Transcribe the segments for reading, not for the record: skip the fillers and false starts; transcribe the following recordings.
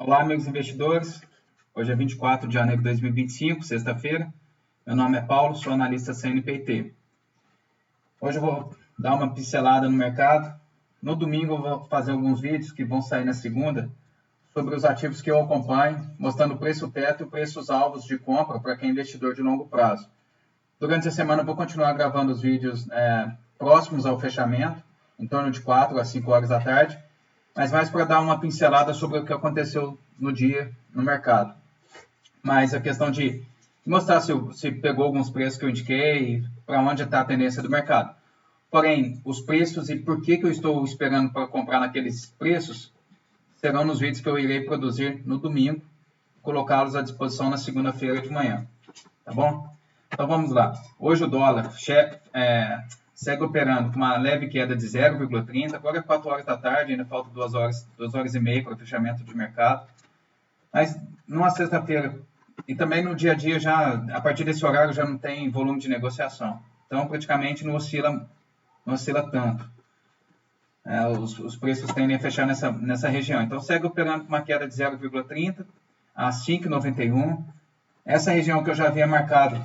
Olá, amigos investidores. Hoje é 24 de janeiro de 2025, sexta-feira. Meu nome é Paulo, sou analista CNPT. Hoje eu vou dar uma pincelada no mercado. No domingo eu vou fazer alguns vídeos que vão sair na segunda sobre os ativos que eu acompanho, mostrando o preço teto e preços alvos de compra para quem é investidor de longo prazo. Durante a semana eu vou continuar gravando os vídeos próximos ao fechamento, em torno de 4 a 5 horas da tarde, mas mais para dar uma pincelada sobre o que aconteceu no dia no mercado. Mas a questão de mostrar se pegou alguns preços que eu indiquei, para onde está a tendência do mercado. Porém, os preços e por que eu estou esperando para comprar naqueles preços serão nos vídeos que eu irei produzir no domingo, colocá-los à disposição na segunda-feira de manhã. Tá bom? Então vamos lá. Hoje o dólar segue operando com uma leve queda de 0,30, agora é 4 horas da tarde, ainda falta 2 horas e meia para o fechamento de mercado. Mas numa sexta-feira e também no dia a dia, já a partir desse horário já não tem volume de negociação. Então praticamente não oscila tanto. Os preços tendem a fechar nessa região. Então segue operando com uma queda de 0,30 a 5,91. Essa região que eu já havia marcado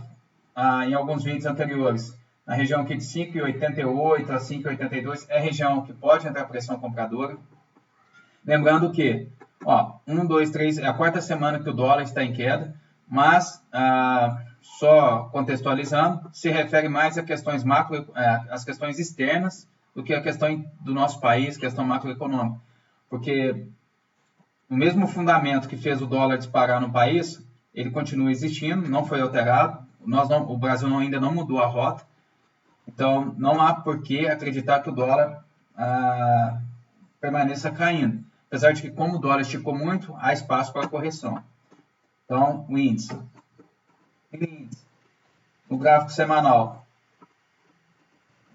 em alguns vídeos anteriores, na região aqui de 5,88 a 5,82, é a região que pode entrar pressão compradora. Lembrando que, 1, 2, 3, é a quarta semana que o dólar está em queda, mas, só contextualizando, se refere mais a questões as questões externas do que a questão do nosso país, questão macroeconômica. Porque o mesmo fundamento que fez o dólar disparar no país, ele continua existindo, não foi alterado. O Brasil ainda não mudou a rota. Então, não há por que acreditar que o dólar permaneça caindo. Apesar de que, como o dólar esticou muito, há espaço para correção. Então, o índice. No gráfico semanal,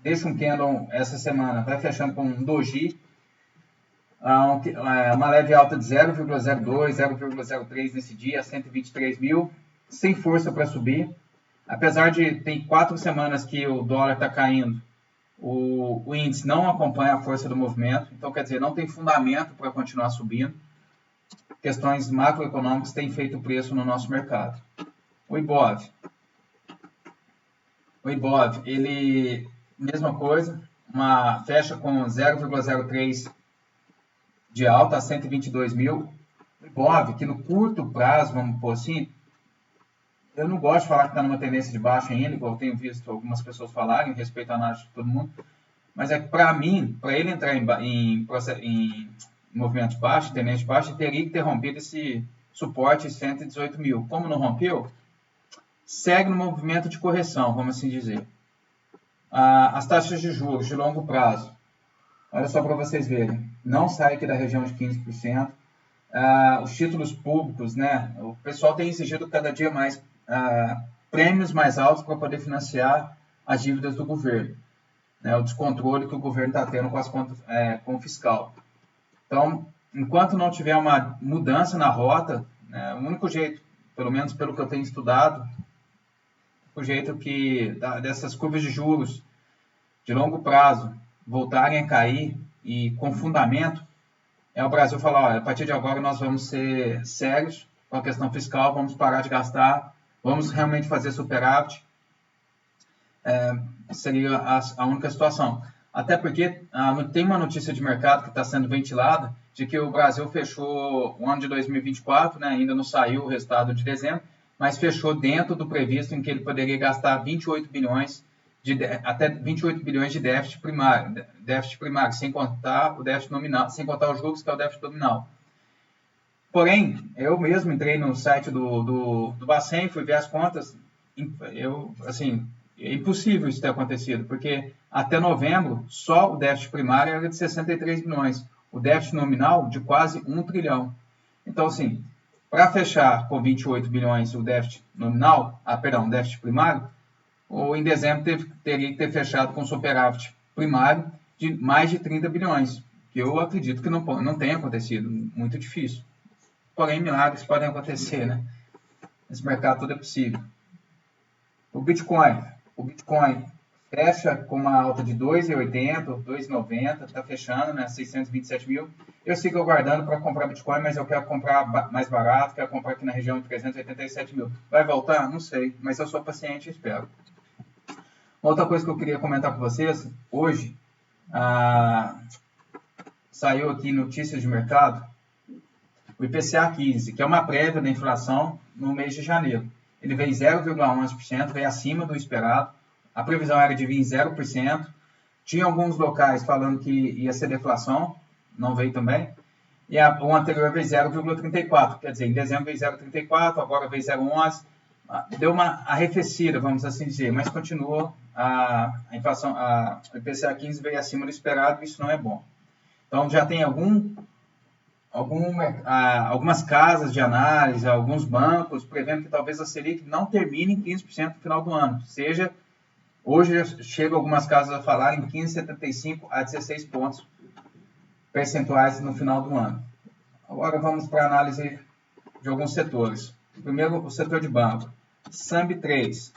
deixa um candle essa semana, vai fechando com um doji, uma leve alta de 0,02, 0,03 nesse dia, 123 mil, sem força para subir. Apesar de ter 4 semanas que o dólar está caindo, o índice não acompanha a força do movimento, então quer dizer, não tem fundamento para continuar subindo. Questões macroeconômicas têm feito preço no nosso mercado. O Ibov, ele, mesma coisa, fecha com 0,03 de alta a 122 mil. O Ibov, que no curto prazo, vamos pôr assim, eu não gosto de falar que está numa tendência de baixa ainda, igual eu tenho visto algumas pessoas falarem, respeito à análise de todo mundo, mas é que para mim, para ele entrar em movimento de baixa, tendência de baixa, teria que ter rompido esse suporte 118 mil. Como não rompeu, segue no movimento de correção, vamos assim dizer. As taxas de juros de longo prazo, olha só para vocês verem, não sai aqui da região de 15%. Os títulos públicos, né? O pessoal tem exigido cada dia mais prêmios mais altos para poder financiar as dívidas do governo, né? O descontrole que o governo está tendo com as contas, com o fiscal. Então, enquanto não tiver uma mudança na rota, né, o único jeito, pelo menos pelo que eu tenho estudado, o jeito dessas curvas de juros de longo prazo voltarem a cair e com fundamento, é o Brasil falar, olha, a partir de agora nós vamos ser sérios com a questão fiscal, vamos parar de gastar, vamos realmente fazer superávit. Seria a única situação. Até porque tem uma notícia de mercado que está sendo ventilada de que o Brasil fechou o ano de 2024, né, ainda não saiu o resultado de dezembro, mas fechou dentro do previsto em que ele poderia gastar 28 bilhões até 28 bilhões de déficit primário, sem contar o déficit nominal, sem contar os juros, que é o déficit nominal. Porém, eu mesmo entrei no site do Bacen, fui ver as contas, é impossível isso ter acontecido, porque até novembro, só o déficit primário era de 63 bilhões, o déficit nominal de quase 1 trilhão. Então, assim, para fechar com 28 bilhões o déficit nominal, o déficit primário, em dezembro teria que ter fechado com superávit primário de mais de 30 bilhões, que eu acredito que não tenha acontecido, muito difícil. Porém, milagres podem acontecer, né? Nesse mercado tudo é possível. O Bitcoin fecha com uma alta de 2,80, 2,90, está fechando, né, 627 mil. Eu sigo aguardando para comprar Bitcoin, mas eu quero comprar mais barato, quero comprar aqui na região de 387 mil. Vai voltar? Não sei, mas eu sou paciente e espero. Outra coisa que eu queria comentar com vocês, hoje saiu aqui notícias de mercado, o IPCA 15, que é uma prévia da inflação no mês de janeiro. Ele veio 0,11%, veio acima do esperado. A previsão era de vir 0%. Tinha alguns locais falando que ia ser deflação, não veio também. E o anterior veio 0,34%, quer dizer, em dezembro veio 0,34%, agora veio 0,11%. Deu uma arrefecida, vamos assim dizer, mas continua a inflação, a IPCA 15 veio acima do esperado, e isso não é bom. Então já tem algumas casas de análise, alguns bancos prevendo que talvez a Selic não termine em 15% no final do ano. Seja, hoje chega algumas casas a falar em 15,75 a 16 pontos percentuais no final do ano. Agora vamos para a análise de alguns setores. Primeiro, o setor de banco. SAMB3,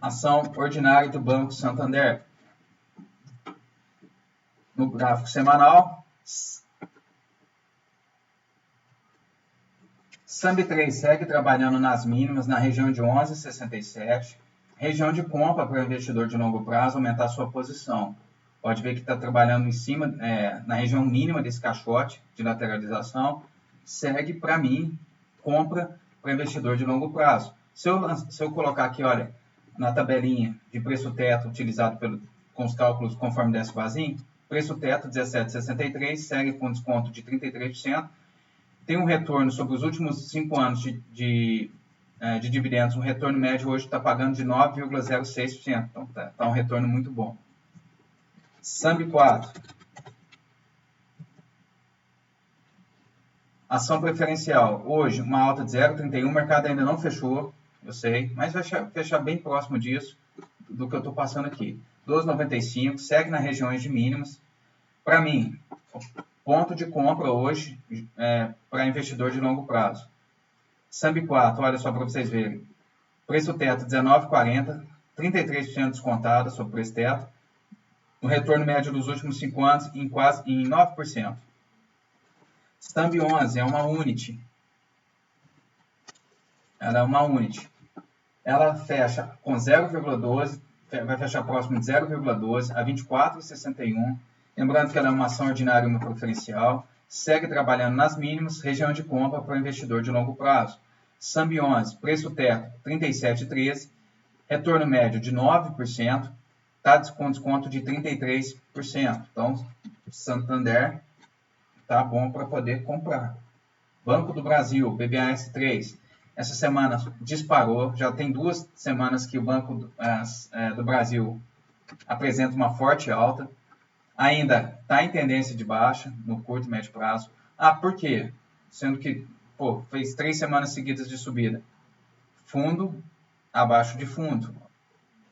ação ordinária do Banco Santander. No gráfico semanal, SAMB3 segue trabalhando nas mínimas na região de 11,67, região de compra para o investidor de longo prazo aumentar sua posição. Pode ver que está trabalhando em cima, na região mínima desse caixote de lateralização, segue para mim, compra para investidor de longo prazo. Se eu colocar aqui, olha, na tabelinha de preço teto utilizado com os cálculos conforme desce o vasinho, preço teto 17,63, segue com desconto de 33%, tem um retorno sobre os últimos 5 anos de dividendos, um retorno médio hoje está pagando de 9,06%, então está um retorno muito bom. SAMB4, ação preferencial, hoje uma alta de 0,31, o mercado ainda não fechou, eu sei, mas vai fechar bem próximo disso, do que eu estou passando aqui. 12,95, segue nas regiões de mínimas. Para mim, ponto de compra hoje para investidor de longo prazo. SAMB4, olha só para vocês verem. Preço teto 19,40, 33% descontado sobre o preço teto. O retorno médio dos últimos 5 anos em 9%. SAMB11 é uma unit. Ela é uma unit. Ela fecha com 0,12, vai fechar próximo de 0,12 a 24,61. Lembrando que ela é uma ação ordinária e uma preferencial. Segue trabalhando nas mínimas, região de compra para o investidor de longo prazo. SAMB11, preço teto 37,13, retorno médio de 9%, está com desconto de 33%. Então, Santander está bom para poder comprar. Banco do Brasil, BBAS3, essa semana disparou, já tem 2 semanas que o Banco do Brasil apresenta uma forte alta, ainda está em tendência de baixa no curto e médio prazo. Por quê? Sendo que fez 3 semanas seguidas de subida. Fundo abaixo de fundo.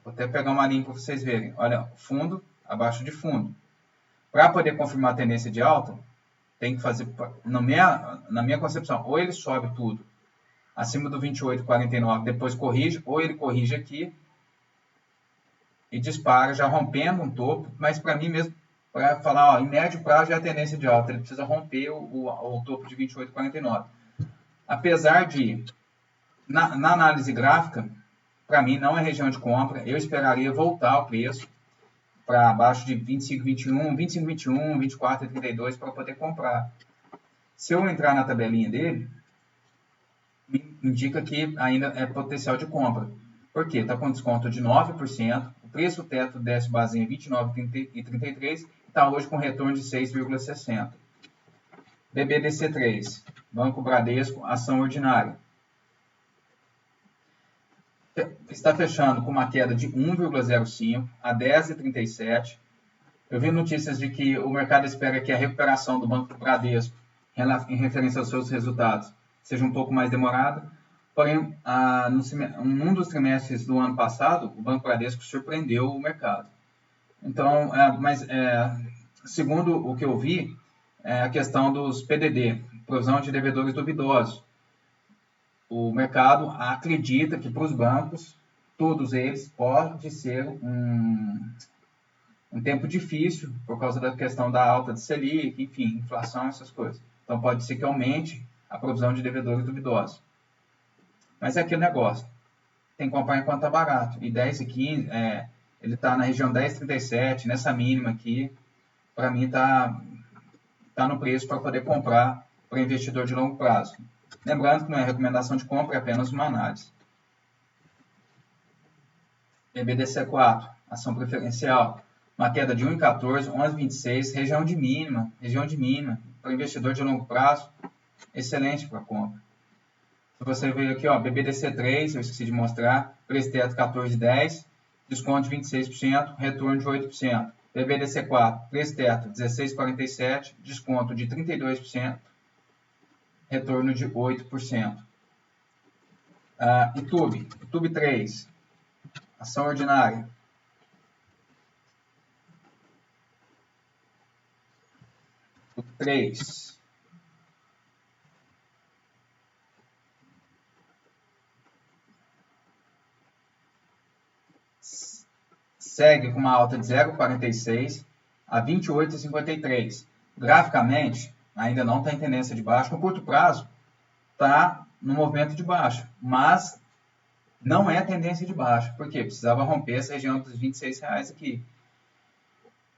Vou até pegar uma linha para vocês verem. Olha, fundo abaixo de fundo. Para poder confirmar a tendência de alta, tem que fazer, na minha concepção, ou ele sobe tudo acima do 28,49, depois corrige, ou ele corrige aqui e dispara, já rompendo um topo, mas para mim mesmo, para falar, em médio prazo já é a tendência de alta, ele precisa romper o topo de 28,49. Apesar de, na análise gráfica, para mim não é região de compra, eu esperaria voltar o preço para abaixo de 25,21, 25,21, 24,32 para poder comprar. Se eu entrar na tabelinha dele, indica que ainda é potencial de compra. Por quê? Está com desconto de 9%, o preço teto desce basinha 29,33 e está hoje com retorno de 6,60. BBDC3, Banco Bradesco, ação ordinária. Está fechando com uma queda de 1,05 a 10,37. Eu vi notícias de que o mercado espera que a recuperação do Banco Bradesco em referência aos seus resultados seja um pouco mais demorada. Porém, num dos trimestres do ano passado, o Banco Bradesco surpreendeu o mercado. Então, segundo o que eu vi, a questão dos PDD, provisão de devedores duvidosos. O mercado acredita que para os bancos, todos eles pode ser um tempo difícil por causa da questão da alta de Selic, enfim, inflação, essas coisas. Então pode ser que aumente a provisão de devedores duvidosos. Mas é aquele negócio, tem que comprar enquanto está barato. E 10 e 15, ele está na região 10,37, nessa mínima aqui, para mim está no preço para poder comprar para investidor de longo prazo. Lembrando que não é recomendação de compra, é apenas uma análise. BBDC4, ação preferencial, uma queda de 1,14, 11,26, região de mínima, para investidor de longo prazo, excelente para compra. Se você ver aqui, ó, BBDC3, eu esqueci de mostrar, preço teto 14,10, desconto de 26%, retorno de 8%. BBDC4, preço teto 16,47, desconto de 32%, retorno de 8%. YouTube 3, ação ordinária. YouTube 3. Segue com uma alta de 0,46 a 28,53. Graficamente, ainda não está em tendência de baixa. No curto prazo, está no movimento de baixa, mas não é tendência de baixa. Por quê? Precisava romper essa região dos R$26 aqui.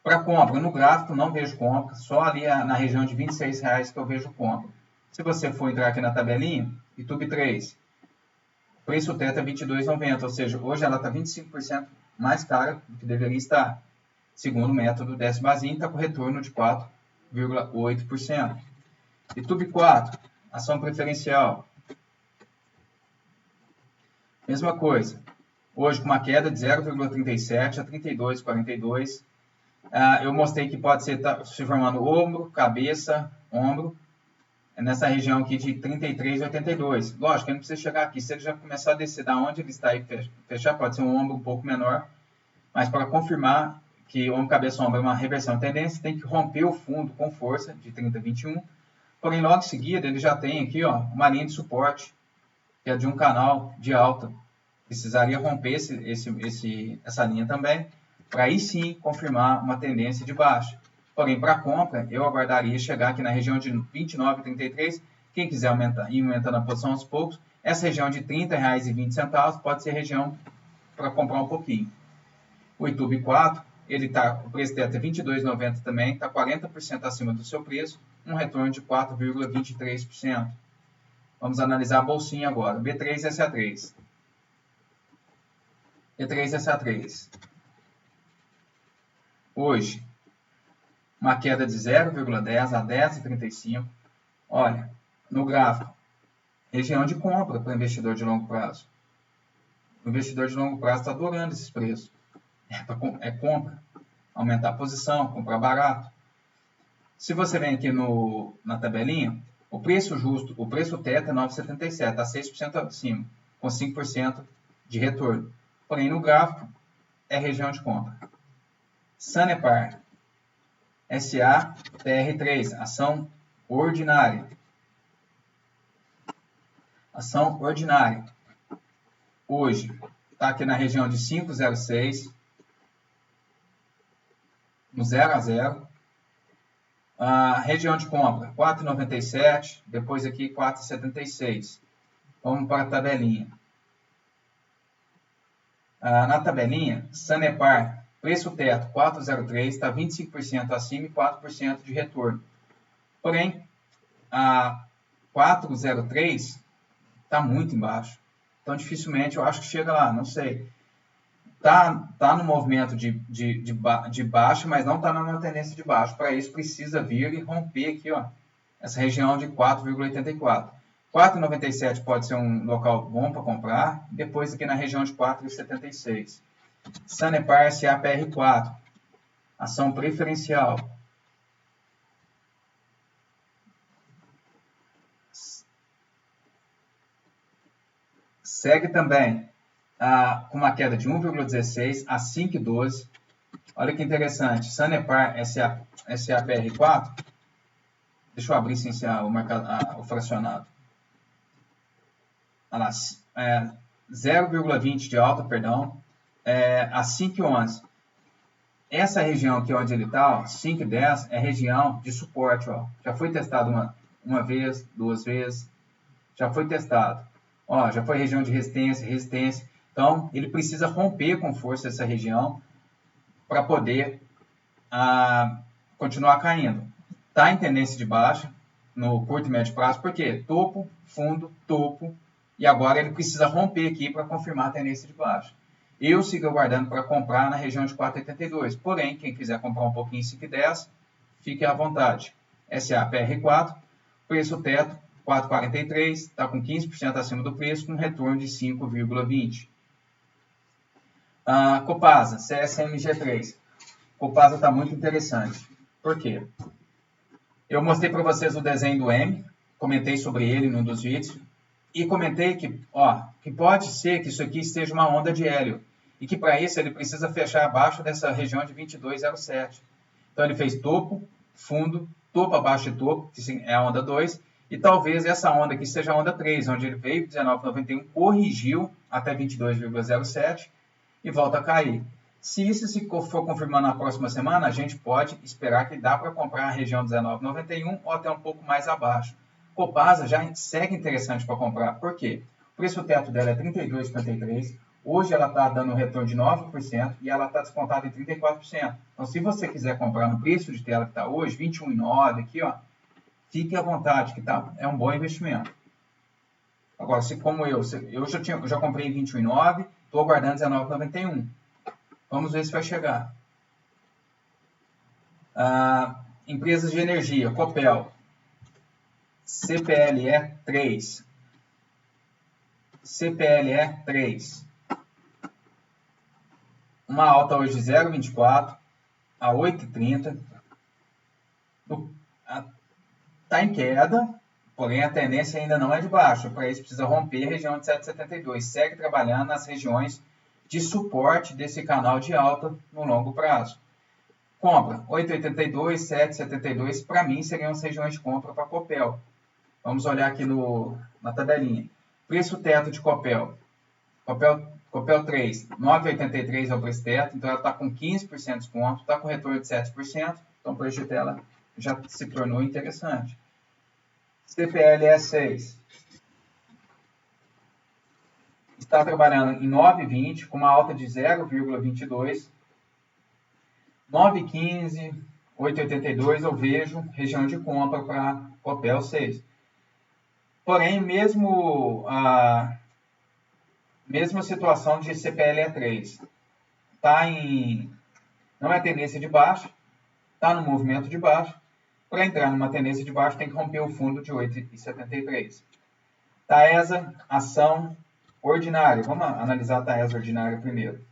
Para compra, no gráfico não vejo compra, só ali na região de R$26 que eu vejo compra. Se você for entrar aqui na tabelinha, YouTube 3, preço teto é R$22,90, ou seja, hoje ela está 25% mais cara do que deveria estar. Segundo o método Décio-Bazin, está com retorno de 4,8%. YouTube 4, ação preferencial. Mesma coisa. Hoje com uma queda de 0,37 a 32,42. Eu mostrei que pode ser se formando ombro, cabeça, ombro. Nessa região aqui de 33,82. Lógico, ele não precisa chegar aqui. Se ele já começar a descer da onde ele está e fechar, pode ser um ombro um pouco menor. Mas para confirmar que o ombro, cabeça, ombro é uma reversão de tendência, tem que romper o fundo com força de 30,21. Porém, logo em seguida, ele já tem aqui ó, uma linha de suporte, que é de um canal de alta. Precisaria romper essa linha também, para aí sim confirmar uma tendência de baixa. Porém, para compra, eu aguardaria chegar aqui na região de 29,33. Quem quiser ir aumentando a posição aos poucos, essa região de R$30,20 pode ser região para comprar um pouquinho. O YouTube 4, o preço teto é R$22,90 também, está 40% acima do seu preço, um retorno de 4,23%. Vamos analisar a bolsinha agora. B3SA3. B3SA3. Hoje, uma queda de 0,10 a 10,35. Olha, no gráfico, região de compra para investidor de longo prazo. O investidor de longo prazo está adorando esses preços. É compra, aumentar a posição, comprar barato. Se você vem aqui na tabelinha, o preço justo, o preço teto é 9,77, está 6% acima, com 5% de retorno. Porém, no gráfico, é região de compra. Sanepar, SAPR3, ação ordinária. Ação ordinária. Hoje, está aqui na região de 5,06, no 0 a 0. A região de compra, 4,97, depois aqui 4,76. Vamos para a tabelinha. Na tabelinha, Sanepar, preço teto 4,03, está 25% acima e 4% de retorno. Porém, a 4,03 está muito embaixo. Então, dificilmente eu acho que chega lá, não sei. Tá no movimento de baixa, mas não está numa tendência de baixo. Para isso, precisa vir e romper aqui, ó, essa região de 4,84. 4,97 pode ser um local bom para comprar. Depois aqui na região de 4,76. Sanepar SAPR4. Ação preferencial. Segue também com uma queda de 1,16 a 5,12. Olha que interessante. Sanepar SAPR4. Deixa eu abrir sem ser o fracionado. Olha lá, 0,20 de alta, perdão, a 5,11. Essa região aqui onde ele está, 5,10, é região de suporte. Ó. Já foi testado uma vez, 2 vezes, já foi testado. Ó, já foi região de resistência. Então, ele precisa romper com força essa região para poder continuar caindo. Está em tendência de baixa no curto e médio prazo, porque topo, fundo, topo, e agora ele precisa romper aqui para confirmar a tendência de baixa. Eu sigo aguardando para comprar na região de 4,82. Porém, quem quiser comprar um pouquinho em 5,10, fique à vontade. SAPR4, preço teto 4,43, está com 15% acima do preço, com retorno de 5,20. Copasa, CSMG3. Copasa está muito interessante. Por quê? Eu mostrei para vocês o desenho do M, comentei sobre ele num dos vídeos, e comentei que pode ser que isso aqui esteja uma onda de hélio, e que para isso ele precisa fechar abaixo dessa região de 22,07. Então ele fez topo, fundo, topo abaixo de topo, que é a onda 2, e talvez essa onda aqui seja a onda 3, onde ele veio 19,91, corrigiu até 22,07 e volta a cair. Se isso for confirmando na próxima semana, a gente pode esperar que dá para comprar a região 19,91 ou até um pouco mais abaixo. Copasa já segue interessante para comprar. Por quê? O preço teto dela é 32,53. Hoje ela está dando um retorno de 9% e ela está descontada em 34%. Então, se você quiser comprar no preço de tela que está hoje, 21,9 aqui, ó, fique à vontade, que é um bom investimento. Agora, como eu já comprei em 21,9, estou aguardando 19,91. Vamos ver se vai chegar. Empresas de energia, Copel, CPLE 3. CPLE 3. Uma alta hoje de 0,24 a 8,30. Está em queda, porém a tendência ainda não é de baixo. Para isso precisa romper a região de 7,72. Segue trabalhando nas regiões de suporte desse canal de alta no longo prazo. Compra 8,82, 7,72, para mim seriam as regiões de compra para Copel. Vamos olhar aqui na tabelinha. Preço teto de Copel. Copel 3, 9,83 é o preço teto, então ela está com 15% de desconto, está com retorno de 7%, então o preço dela já se tornou interessante. CPLE 6. Está trabalhando em 9,20, com uma alta de 0,22. 9,15, 8,82 eu vejo região de compra para Copel 6. Porém, mesma situação de CPLE 3. Não é tendência de baixa, está no movimento de baixa. Para entrar numa tendência de baixa, tem que romper o fundo de 8,73. Taesa, ação ordinária. Vamos analisar a Taesa ordinária primeiro.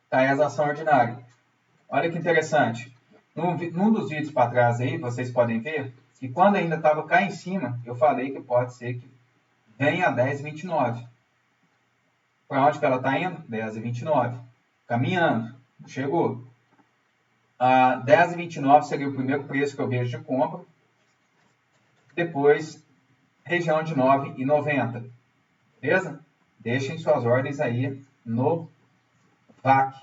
Taesa, ação ordinária. Olha que interessante. Num dos vídeos para trás aí, vocês podem ver que quando ainda estava cá em cima, eu falei que pode ser que venha a 10,29. Para onde que ela está indo? 10,29. Caminhando. Chegou. A 10,29 seria o primeiro preço que eu vejo de compra. Depois, região de 9,90. Beleza? Deixem suas ordens aí no VAC.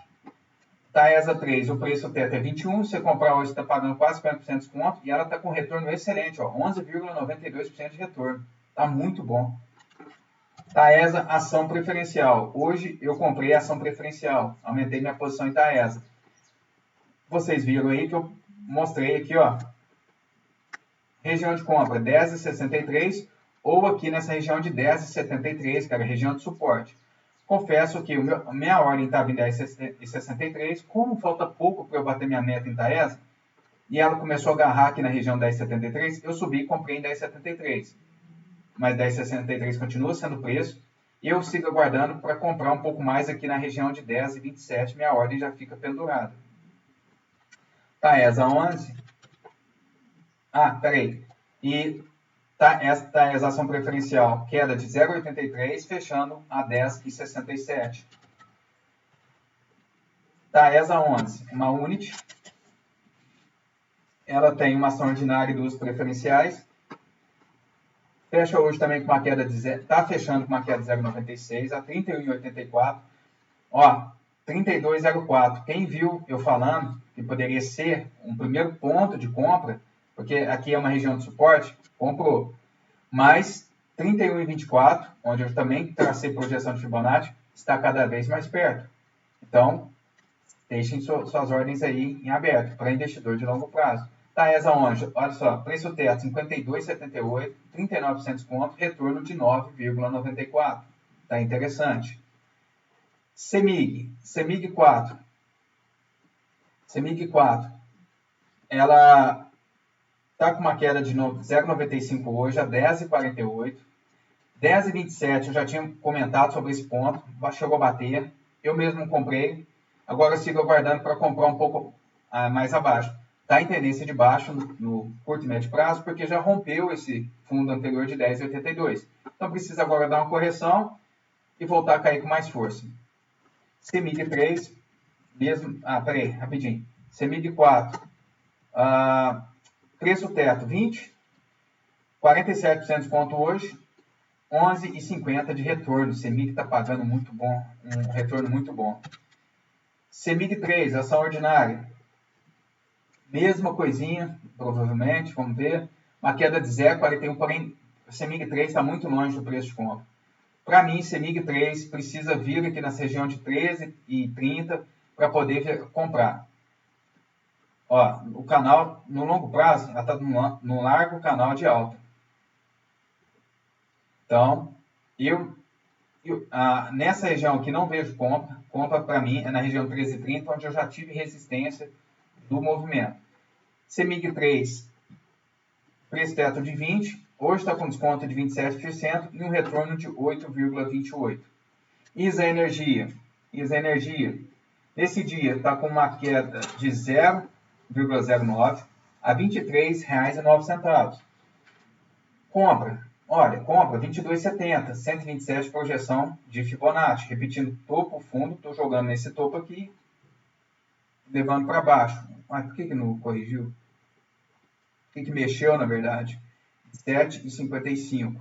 Taesa 3, o preço teto é 21. Se você comprar hoje, está pagando quase 40% de desconto. E ela está com retorno excelente, 11,92% de retorno. Está muito bom. Taesa, ação preferencial. Hoje eu comprei a ação preferencial. Aumentei minha posição em Taesa. Vocês viram aí que eu mostrei aqui, região de compra 10,63 ou aqui nessa região de 10,73, que era a região de suporte. Confesso que a minha ordem estava em 10,63, como falta pouco para eu bater minha meta em Taesa, e ela começou a agarrar aqui na região 10,73, eu subi e comprei em 10,73. Mas 10,63 continua sendo o preço, e eu sigo aguardando para comprar um pouco mais aqui na região de 10,27, minha ordem já fica pendurada. Taesa 11. Peraí. E essa Taesa ação preferencial, queda de 0,83, fechando a 10,67. Taesa 11, uma unit. Ela tem uma ação ordinária e duas preferenciais. Fecha hoje também com uma queda de está fechando com uma queda de 0,96 a 31,84. Ó, 32,04. Quem viu eu falando que poderia ser um primeiro ponto de compra, porque aqui é uma região de suporte, comprou. Mas 31,24, onde eu também tracei projeção de Fibonacci, está cada vez mais perto. Então, deixem suas ordens aí em aberto para investidor de longo prazo. Taesa onde? Olha só, preço teto 52,78, 39 pontos, retorno de 9,94. Tá interessante. CEMIG 4. CEMIG 4. Ela está com uma queda de 0,95 hoje a 10,48. 10,27 eu já tinha comentado sobre esse ponto, chegou a bater. Eu mesmo comprei. Agora eu sigo aguardando para comprar um pouco mais abaixo. Está em tendência de baixo no curto e médio prazo, porque já rompeu esse fundo anterior de 10,82. Então precisa agora dar uma correção e voltar a cair com mais força. CEMIG 3, mesmo. Peraí, rapidinho. CEMIG 4, preço teto 20, 47% de desconto hoje, 11,50 de retorno. CEMIG está pagando muito bom, um retorno muito bom. CEMIG 3, ação ordinária, mesma coisinha, provavelmente, vamos ver, uma queda de 0,41, porém o CEMIG 3 está muito longe do preço de compra. Para mim, CEMIG 3 precisa vir aqui nessa região de 13,30 para poder comprar. Ó, o canal, no longo prazo, ela está no largo canal de alta. Então, nessa região aqui não vejo compra. Compra para mim é na região 13,30, onde eu já tive resistência do movimento. CEMIG 3, preço teto de 20, hoje está com desconto de 27% e um retorno de 8,28. ISA Energia, nesse dia está com uma queda de 0,09 a R$ 23,09. Compra, olha, compra 22,70, 127 projeção de Fibonacci, repetindo topo, fundo, estou jogando nesse topo aqui, levando para baixo. Por que não corrigiu? O que mexeu, na verdade? 7,55.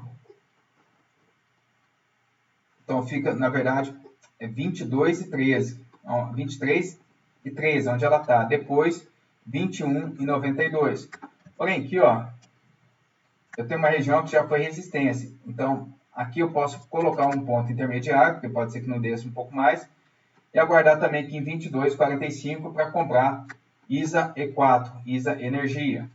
Então, fica, na verdade, 22,13. 23,13, onde ela está. Depois, 21,92. Porém, aqui, ó, eu tenho uma região que já foi resistência. Então, aqui eu posso colocar um ponto intermediário, porque pode ser que não desça um pouco mais, e aguardar também aqui em 22,45 para comprar ISA E4, ISA Energia.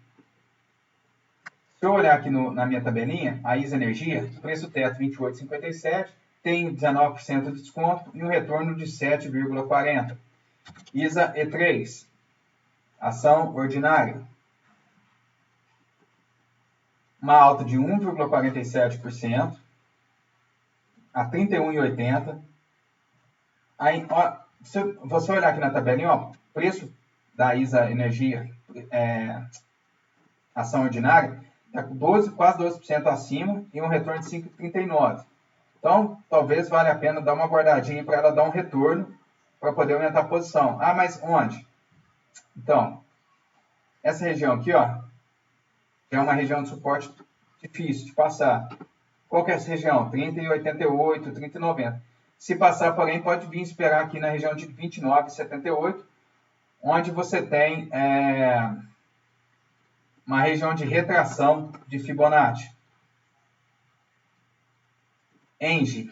Se eu olhar aqui na minha tabelinha, a ISA Energia, preço teto 28,57, tem 19% de desconto e um retorno de 7,40. ISA E3, ação ordinária, uma alta de 1,47% a 31,80. Aí, ó, se você olhar aqui na tabelinha, ó, preço da ISA Energia, ação ordinária, está com quase 12% acima e um retorno de 5,39. Então, talvez valha a pena dar uma guardadinha para ela dar um retorno para poder aumentar a posição. Mas onde? Então, essa região aqui, ó, é uma região de suporte difícil de passar. Qual que é essa região? 30,88, 30,90. Se passar, porém, pode vir esperar aqui na região de 29,78, onde você tem uma região de retração de Fibonacci. Engie,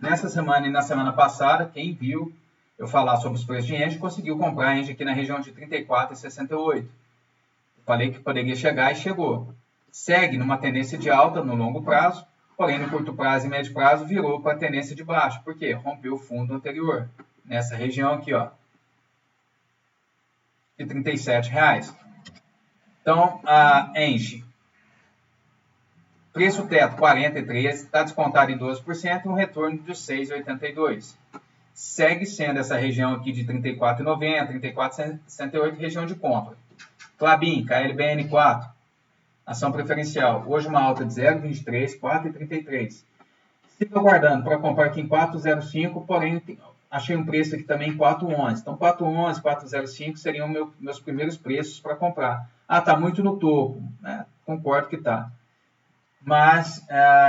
nessa semana e na semana passada, quem viu eu falar sobre os preços de Engie, conseguiu comprar Engie aqui na região de 34,68. Falei que poderia chegar e chegou. Segue numa tendência de alta no longo prazo, porém no curto prazo e médio prazo virou para a tendência de baixo. Por quê? Rompeu o fundo anterior, nessa região aqui, ó, de R$ 37,00. Então, a Engie, preço teto 43, está descontado em 12% e um retorno de 6,82. Segue sendo essa região aqui de 34,90, 34,68, região de compra. Klabin, KLBN4, ação preferencial. Hoje uma alta de 0,23, 4,33. Sigo aguardando para comprar aqui em 4,05, porém achei um preço aqui também em 4,11. Então 4,11, 4,05 seriam meus primeiros preços para comprar. Ah, está muito no topo, né? Concordo que está. Mas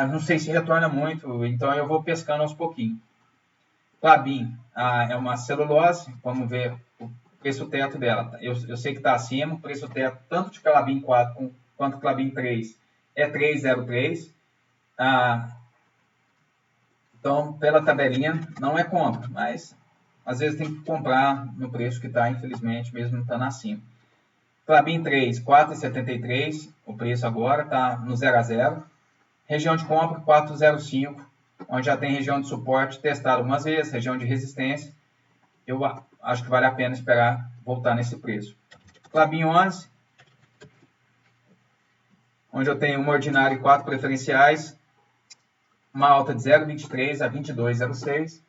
não sei se retorna muito, então eu vou pescando aos pouquinhos. Klabin é uma celulose, vamos ver o preço teto dela. Eu sei que está acima, o preço teto tanto de Klabin 4 quanto Klabin 3 é 303. Então, pela tabelinha, não é compra, mas às vezes tem que comprar no preço que está, infelizmente, mesmo não estando acima. Klabin 3, 4,73, o preço agora está no 0 a 0. Região de compra, 4,05, onde já tem região de suporte testado algumas vezes, região de resistência. Eu acho que vale a pena esperar voltar nesse preço. Klabin 11, onde eu tenho uma ordinária e 4 preferenciais, uma alta de 0,23 a 22,06.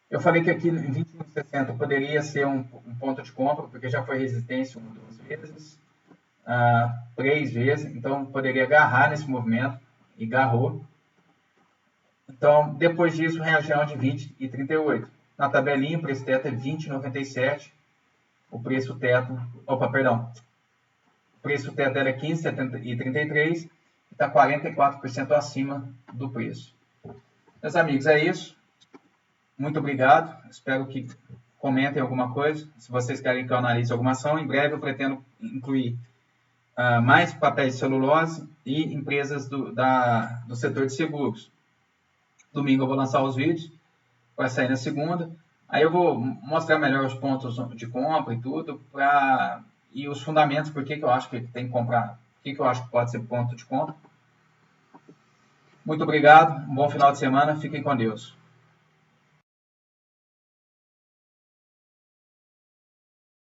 Eu falei que aqui em 21,60 poderia ser um ponto de compra, porque já foi resistência 2 vezes, 3 vezes, então poderia agarrar nesse movimento, e agarrou. Então, depois disso, região de 20 e 38. Na tabelinha, o preço teto é 20,97. O preço teto, o preço teto era 15,33 e está 44% acima do preço. Meus amigos, é isso. Muito obrigado. Espero que comentem alguma coisa. Se vocês querem que eu analise alguma ação, em breve eu pretendo incluir mais papéis de celulose e empresas do setor de seguros. Domingo eu vou lançar os vídeos, vai sair na segunda. Aí eu vou mostrar melhor os pontos de compra e tudo, e os fundamentos, por que eu acho que tem que comprar, por que eu acho que pode ser ponto de compra. Muito obrigado, um bom final de semana, fiquem com Deus.